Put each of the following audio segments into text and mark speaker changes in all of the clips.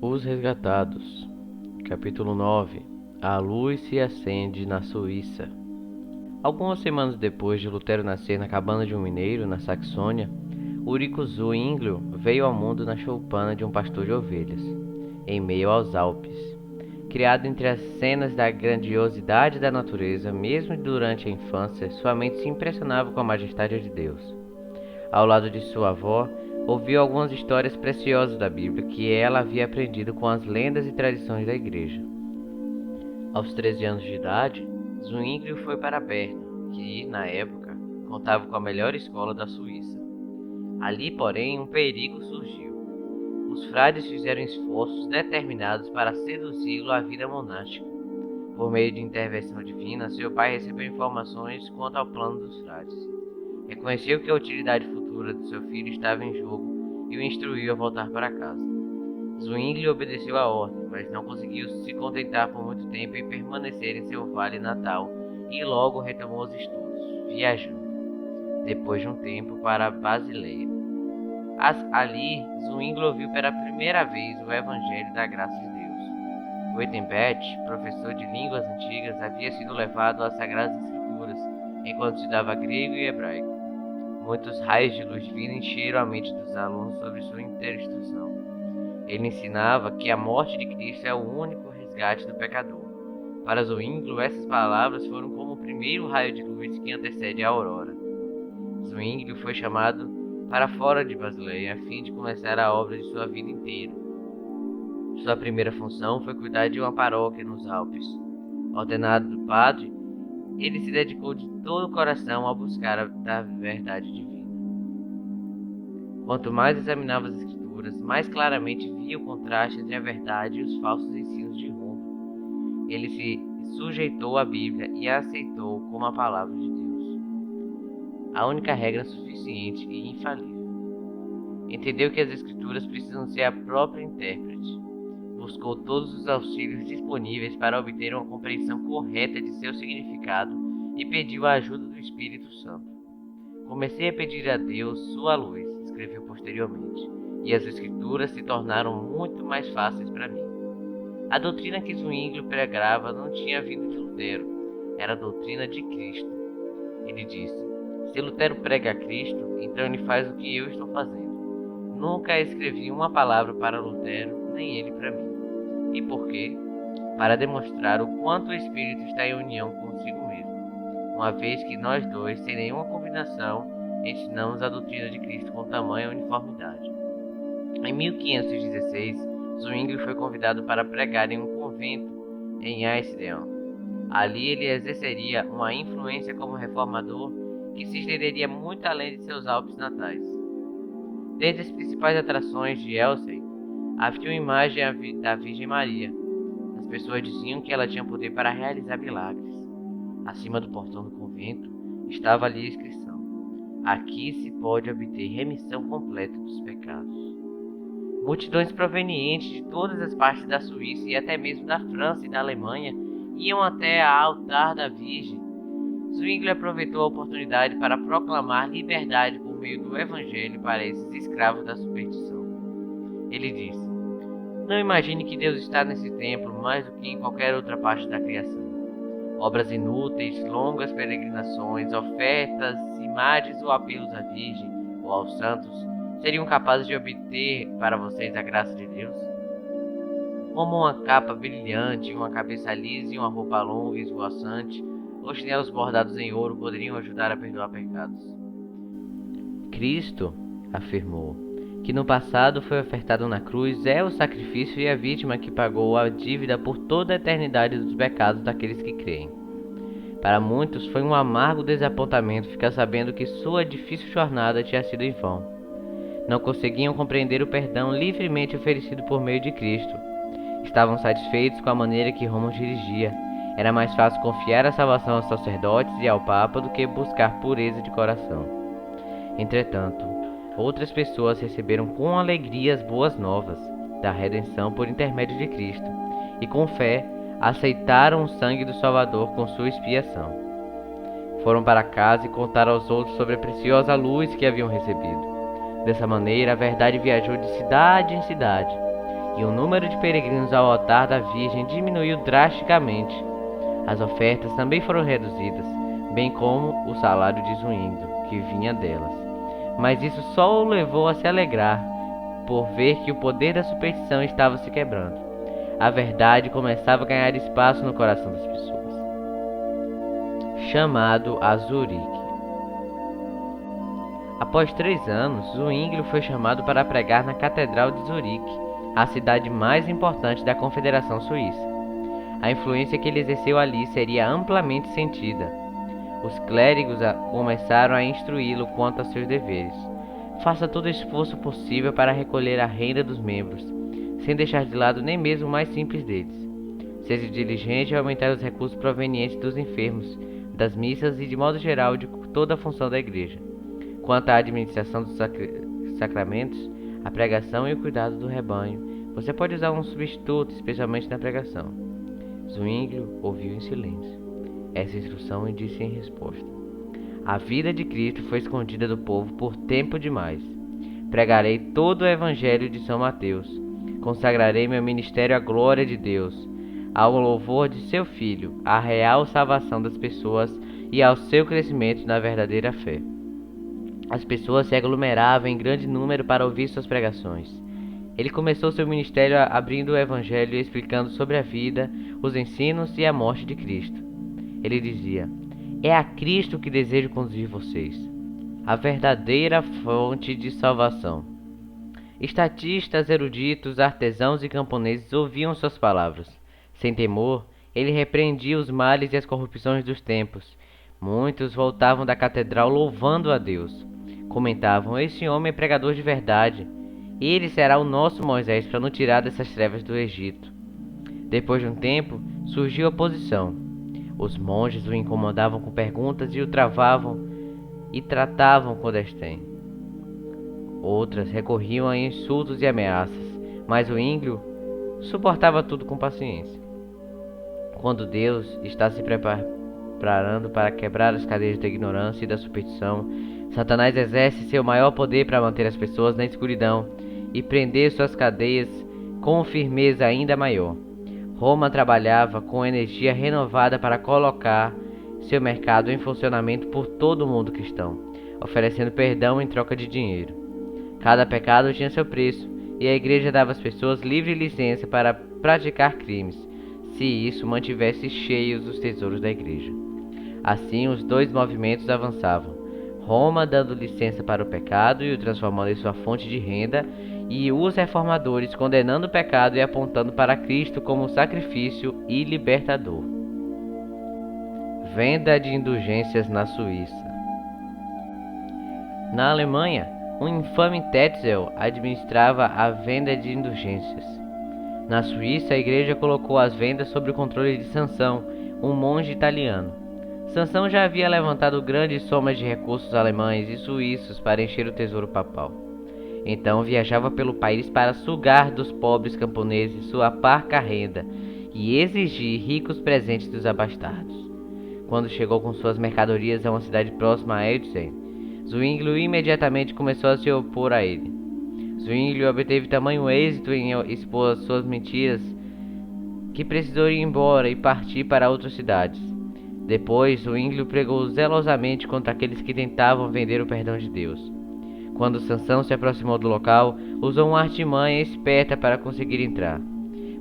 Speaker 1: Os Resgatados. Capítulo 9. A luz se acende na Suíça. Algumas semanas depois de Lutero nascer na cabana de um mineiro, na Saxônia, Ulrico Zwinglio veio ao mundo na choupana de um pastor de ovelhas, em meio aos Alpes. Criado entre as cenas da grandiosidade da natureza, mesmo durante a infância, sua mente se impressionava com a majestade de Deus. Ao lado de sua avó, ouviu algumas histórias preciosas da Bíblia que ela havia aprendido com as lendas e tradições da igreja. Aos 13 anos de idade, Zwinglio foi para Berna, que, na época, contava com a melhor escola da Suíça. Ali, porém, um perigo surgiu. Os frades fizeram esforços determinados para seduzi-lo à vida monástica. Por meio de intervenção divina, seu pai recebeu informações quanto ao plano dos frades. Reconheceu que a utilidade futura de seu filho estava em jogo e o instruiu a voltar para casa. Zwinglio obedeceu à ordem, mas não conseguiu se contentar por muito tempo em permanecer em seu vale natal e logo retomou os estudos, viajando, depois de um tempo, para Basileia. Ali, Zwinglio ouviu pela primeira vez o Evangelho da Graça de Deus. Wittenbert, professor de línguas antigas, havia sido levado às Sagradas Escrituras enquanto estudava grego e hebraico. Muitos raios de luz divina encheram a mente dos alunos sobre sua instrução. Ele ensinava que a morte de Cristo é o único resgate do pecador. Para Zwinglio, essas palavras foram como o primeiro raio de luz que antecede a aurora. Zwinglio foi chamado para fora de Basileia a fim de começar a obra de sua vida inteira. Sua primeira função foi cuidar de uma paróquia nos Alpes. Ordenado padre, ele se dedicou de todo o coração a buscar a verdade divina. Quanto mais examinava as Escrituras, mais claramente via o contraste entre a verdade e os falsos ensinos de Roma. Ele se sujeitou à Bíblia e a aceitou como a palavra de Deus, a única regra suficiente e infalível. Entendeu que as Escrituras precisam ser a própria intérprete. Buscou todos os auxílios disponíveis para obter uma compreensão correta de seu significado e pediu a ajuda do Espírito Santo. Comecei a pedir a Deus sua luz, escreveu posteriormente, e as Escrituras se tornaram muito mais fáceis para mim. A doutrina que Zwinglio pregava não tinha vindo de Lutero, era a doutrina de Cristo. Ele disse: se Lutero prega a Cristo, então ele faz o que eu estou fazendo. Nunca escrevi uma palavra para Lutero, nem ele para mim. E por quê? Para demonstrar o quanto o Espírito está em união consigo mesmo, uma vez que nós dois, sem nenhuma combinação, ensinamos a doutrina de Cristo com tamanha uniformidade. Em 1516, Zwinglio foi convidado para pregar em um convento em Einsiedeln. Ali ele exerceria uma influência como reformador que se estenderia muito além de seus Alpes natais. Desde as principais atrações de Elsey, havia uma imagem da Virgem Maria. As pessoas diziam que ela tinha poder para realizar milagres. Acima do portão do convento estava ali a inscrição: aqui se pode obter remissão completa dos pecados. Multidões provenientes de todas as partes da Suíça e até mesmo da França e da Alemanha iam até ao altar da Virgem. Zwinglio aproveitou a oportunidade para proclamar liberdade por meio do Evangelho para esses escravos da superstição. Ele disse: não imagine que Deus está nesse templo mais do que em qualquer outra parte da criação. Obras inúteis, longas peregrinações, ofertas, imagens ou apelos à Virgem ou aos santos seriam capazes de obter para vocês a graça de Deus? Como uma capa brilhante, uma cabeça lisa e uma roupa longa e esvoaçante, ou chinelos bordados em ouro poderiam ajudar a perdoar pecados. Cristo afirmou que no passado foi ofertado na cruz é o sacrifício e a vítima que pagou a dívida por toda a eternidade dos pecados daqueles que creem. Para muitos foi um amargo desapontamento ficar sabendo que sua difícil jornada tinha sido em vão. Não conseguiam compreender o perdão livremente oferecido por meio de Cristo. Estavam satisfeitos com a maneira que Roma os dirigia. Era mais fácil confiar a salvação aos sacerdotes e ao Papa do que buscar pureza de coração. Entretanto, outras pessoas receberam com alegria as boas novas da redenção por intermédio de Cristo e com fé aceitaram o sangue do Salvador com sua expiação. Foram para casa e contaram aos outros sobre a preciosa luz que haviam recebido. Dessa maneira, a verdade viajou de cidade em cidade e o número de peregrinos ao altar da Virgem diminuiu drasticamente. As ofertas também foram reduzidas, bem como o salário de Zwingli, que vinha delas. Mas isso só o levou a se alegrar, por ver que o poder da superstição estava se quebrando. A verdade começava a ganhar espaço no coração das pessoas. Chamado a Zurique. Após 3 anos, Zwingli foi chamado para pregar na Catedral de Zurique, a cidade mais importante da Confederação Suíça. A influência que ele exerceu ali seria amplamente sentida. Os clérigos começaram a instruí-lo quanto a seus deveres. Faça todo o esforço possível para recolher a renda dos membros, sem deixar de lado nem mesmo o mais simples deles. Seja diligente em aumentar os recursos provenientes dos enfermos, das missas e, de modo geral, de toda a função da igreja. Quanto à administração dos sacramentos, a pregação e o cuidado do rebanho, você pode usar um substituto, especialmente na pregação. Zwingli ouviu em silêncio essa instrução e disse em resposta: a vida de Cristo foi escondida do povo por tempo demais. Pregarei todo o Evangelho de São Mateus. Consagrarei meu ministério à glória de Deus, ao louvor de seu Filho, à real salvação das pessoas e ao seu crescimento na verdadeira fé. As pessoas se aglomeravam em grande número para ouvir suas pregações. Ele começou seu ministério abrindo o Evangelho e explicando sobre a vida, os ensinos e a morte de Cristo. Ele dizia: é a Cristo que desejo conduzir vocês, a verdadeira fonte de salvação. Estatistas, eruditos, artesãos e camponeses ouviam suas palavras. Sem temor, ele repreendia os males e as corrupções dos tempos. Muitos voltavam da catedral louvando a Deus. Comentavam: esse homem é pregador de verdade. Ele será o nosso Moisés para nos tirar dessas trevas do Egito. Depois de um tempo, surgiu oposição. Os monges o incomodavam com perguntas e o travavam e tratavam com desdém. Outras recorriam a insultos e ameaças, mas o Zwingli suportava tudo com paciência. Quando Deus está se preparando para quebrar as cadeias da ignorância e da superstição, Satanás exerce seu maior poder para manter as pessoas na escuridão e prender suas cadeias com firmeza ainda maior. Roma trabalhava com energia renovada para colocar seu mercado em funcionamento por todo o mundo cristão, oferecendo perdão em troca de dinheiro. Cada pecado tinha seu preço, e a igreja dava às pessoas livre licença para praticar crimes, se isso mantivesse cheios os tesouros da igreja. Assim, os dois movimentos avançavam: Roma dando licença para o pecado e o transformando em sua fonte de renda, e os reformadores condenando o pecado e apontando para Cristo como sacrifício e libertador. Venda de indulgências na Suíça. Na Alemanha, um infame Tetzel administrava a venda de indulgências. Na Suíça, a igreja colocou as vendas sob o controle de Sansão, um monge italiano. Sansão já havia levantado grandes somas de recursos alemães e suíços para encher o tesouro papal. Então viajava pelo país para sugar dos pobres camponeses sua parca renda e exigir ricos presentes dos abastados. Quando chegou com suas mercadorias a uma cidade próxima a Eidzen, Zwingli imediatamente começou a se opor a ele. Zwingli obteve tamanho êxito em expor suas mentiras que precisou ir embora e partir para outras cidades. Depois, Zwingli pregou zelosamente contra aqueles que tentavam vender o perdão de Deus. Quando Sansão se aproximou do local, usou uma artimanha esperta para conseguir entrar.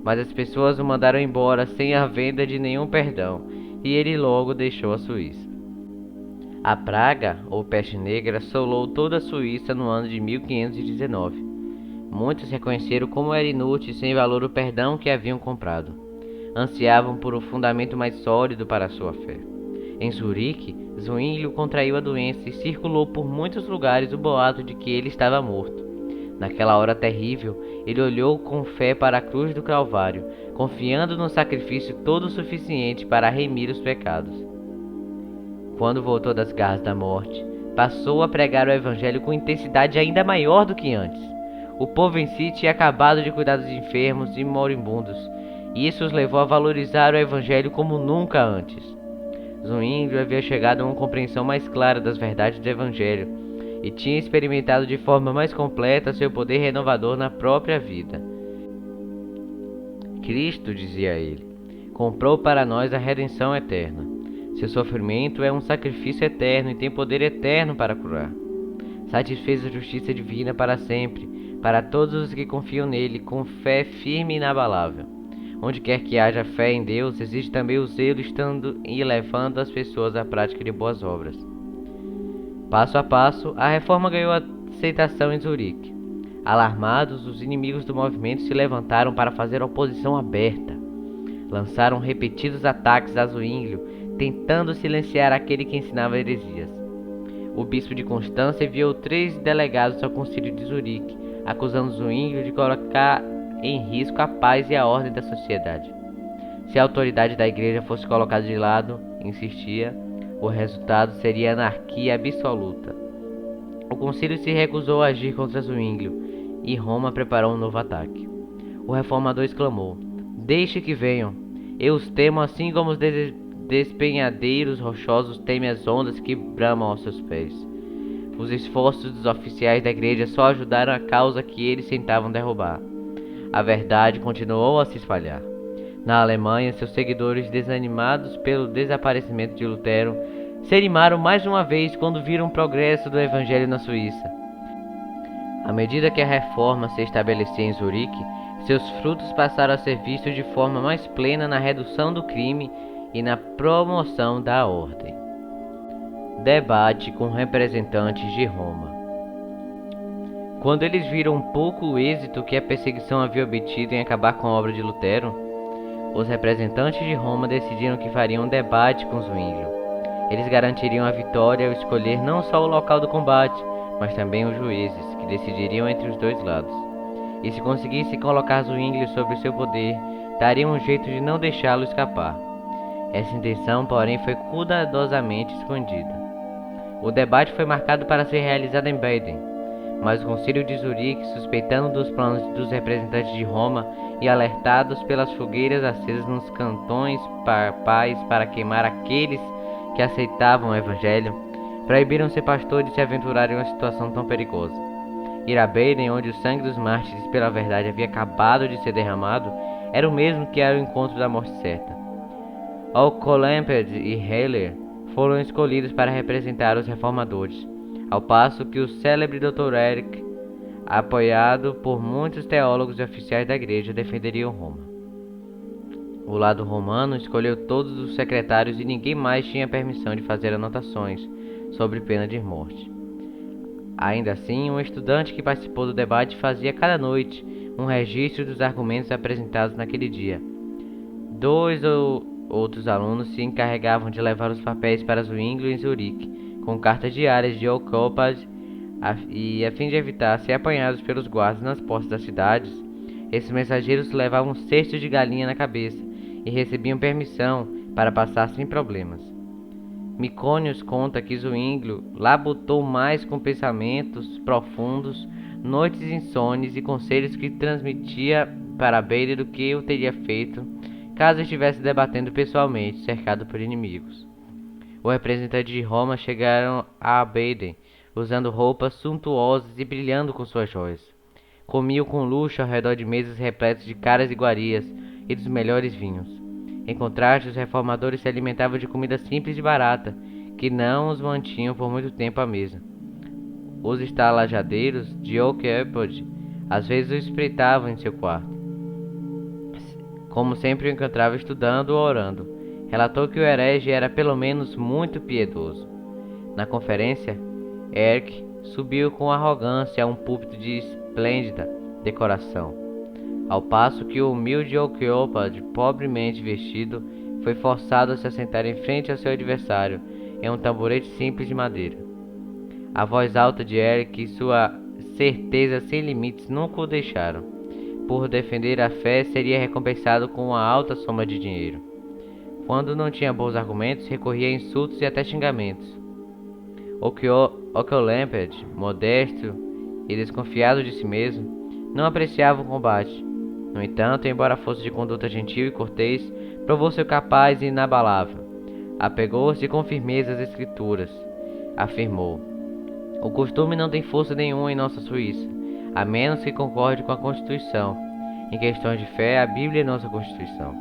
Speaker 1: Mas as pessoas o mandaram embora sem a venda de nenhum perdão, e ele logo deixou a Suíça. A praga, ou peste negra, assolou toda a Suíça no ano de 1519. Muitos reconheceram como era inútil e sem valor o perdão que haviam comprado. Ansiavam por um fundamento mais sólido para a sua fé. Em Zurique, Zwingli contraiu a doença e circulou por muitos lugares o boato de que ele estava morto. Naquela hora terrível, ele olhou com fé para a cruz do Calvário, confiando no sacrifício todo o suficiente para remir os pecados. Quando voltou das garras da morte, passou a pregar o evangelho com intensidade ainda maior do que antes. O povo em si tinha acabado de cuidar dos enfermos e moribundos, e isso os levou a valorizar o evangelho como nunca antes. Zwingli havia chegado a uma compreensão mais clara das verdades do evangelho e tinha experimentado de forma mais completa seu poder renovador na própria vida. Cristo, dizia ele, comprou para nós a redenção eterna. Seu sofrimento é um sacrifício eterno e tem poder eterno para curar. Satisfez a justiça divina para sempre, para todos os que confiam nele, com fé firme e inabalável. Onde quer que haja fé em Deus, existe também o zelo estando e levando as pessoas à prática de boas obras. Passo a passo, a reforma ganhou aceitação em Zurique. Alarmados, os inimigos do movimento se levantaram para fazer oposição aberta. Lançaram repetidos ataques a Zwinglio, tentando silenciar aquele que ensinava heresias. O bispo de Constância enviou 3 delegados ao concílio de Zurique, acusando Zwinglio de colocar em risco a paz e a ordem da sociedade. Se a autoridade da igreja fosse colocada de lado, insistia, o resultado seria anarquia absoluta. O concílio se recusou a agir contra Zwinglio e Roma preparou um novo ataque. O reformador exclamou: "Deixe que venham. Eu os temo assim como os despenhadeiros rochosos temem as ondas que bramam aos seus pés." Os esforços dos oficiais da igreja só ajudaram a causa que eles tentavam derrubar. A verdade continuou a se espalhar. Na Alemanha, seus seguidores, desanimados pelo desaparecimento de Lutero, se animaram mais uma vez quando viram o progresso do Evangelho na Suíça. À medida que a reforma se estabelecia em Zurique, seus frutos passaram a ser vistos de forma mais plena na redução do crime e na promoção da ordem. Debate com representantes de Roma. Quando eles viram um pouco o êxito que a perseguição havia obtido em acabar com a obra de Lutero, os representantes de Roma decidiram que fariam um debate com Zwinglio. Eles garantiriam a vitória ao escolher não só o local do combate, mas também os juízes, que decidiriam entre os dois lados. E se conseguissem colocar Zwinglio sob seu poder, dariam um jeito de não deixá-lo escapar. Essa intenção, porém, foi cuidadosamente escondida. O debate foi marcado para ser realizado em Baden, mas o concílio de Zurique, suspeitando dos planos dos representantes de Roma e alertados pelas fogueiras acesas nos cantões papais para queimar aqueles que aceitavam o evangelho, proibiram seus pastores de se aventurarem em uma situação tão perigosa. Ir a Baden, onde o sangue dos mártires pela verdade havia acabado de ser derramado, era o mesmo que era o encontro da morte certa. Oecolempert e Heller foram escolhidos para representar os reformadores, ao passo que o célebre Dr. Erik, apoiado por muitos teólogos e oficiais da igreja, defenderiam Roma. O lado romano escolheu todos os secretários e ninguém mais tinha permissão de fazer anotações, sob pena de morte. Ainda assim, um estudante que participou do debate fazia cada noite um registro dos argumentos apresentados naquele dia. 2 ou outros alunos se encarregavam de levar os papéis para Zwinglio em Zurique, com cartas diárias de Oecolempert, e a fim de evitar ser apanhados pelos guardas nas portas das cidades, esses mensageiros levavam cestos de galinha na cabeça e recebiam permissão para passar sem problemas. Micônios conta que Zwinglio labutou mais com pensamentos profundos, noites insones e conselhos que transmitia para Baden do que eu teria feito caso estivesse debatendo pessoalmente, cercado por inimigos. Os representantes de Roma chegaram a Baden, usando roupas suntuosas e brilhando com suas joias. Comiam com luxo ao redor de mesas repletas de caras iguarias e dos melhores vinhos. Em contraste, os reformadores se alimentavam de comida simples e barata, que não os mantinham por muito tempo à mesa. Os estalajadeiros de Oecolempert às vezes o espreitavam em seu quarto. Como sempre o encontrava estudando ou orando. Relatou que o herege era pelo menos muito piedoso. Na conferência, Erik subiu com arrogância a um púlpito de esplêndida decoração, ao passo que o humilde Oecolempert, pobremente vestido, foi forçado a se assentar em frente ao seu adversário, em um tamborete simples de madeira. A voz alta de Erik e sua certeza sem limites nunca o deixaram. Por defender a fé, seria recompensado com uma alta soma de dinheiro. Quando não tinha bons argumentos, recorria a insultos e até xingamentos. Oecolempert, modesto e desconfiado de si mesmo, não apreciava o combate. No entanto, embora fosse de conduta gentil e cortês, provou-se capaz e inabalável. Apegou-se com firmeza às escrituras. Afirmou: "O costume não tem força nenhuma em nossa Suíça, a menos que concorde com a Constituição, em questões de fé, a Bíblia e nossa Constituição.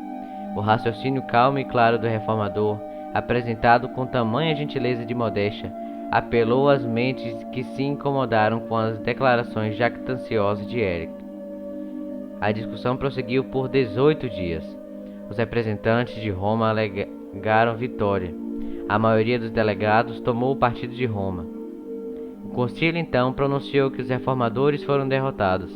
Speaker 1: O raciocínio calmo e claro do reformador, apresentado com tamanha gentileza e modéstia, apelou às mentes que se incomodaram com as declarações jactanciosas de Eric. A discussão prosseguiu por 18 dias. Os representantes de Roma alegaram vitória. A maioria dos delegados tomou o partido de Roma. O concílio então pronunciou que os reformadores foram derrotados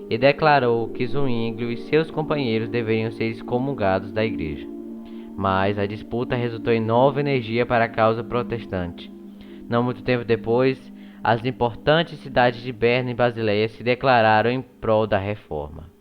Speaker 1: e declarou que Zwinglio e seus companheiros deveriam ser excomungados da igreja. Mas a disputa resultou em nova energia para a causa protestante. Não muito tempo depois, as importantes cidades de Berna e Basileia se declararam em prol da reforma.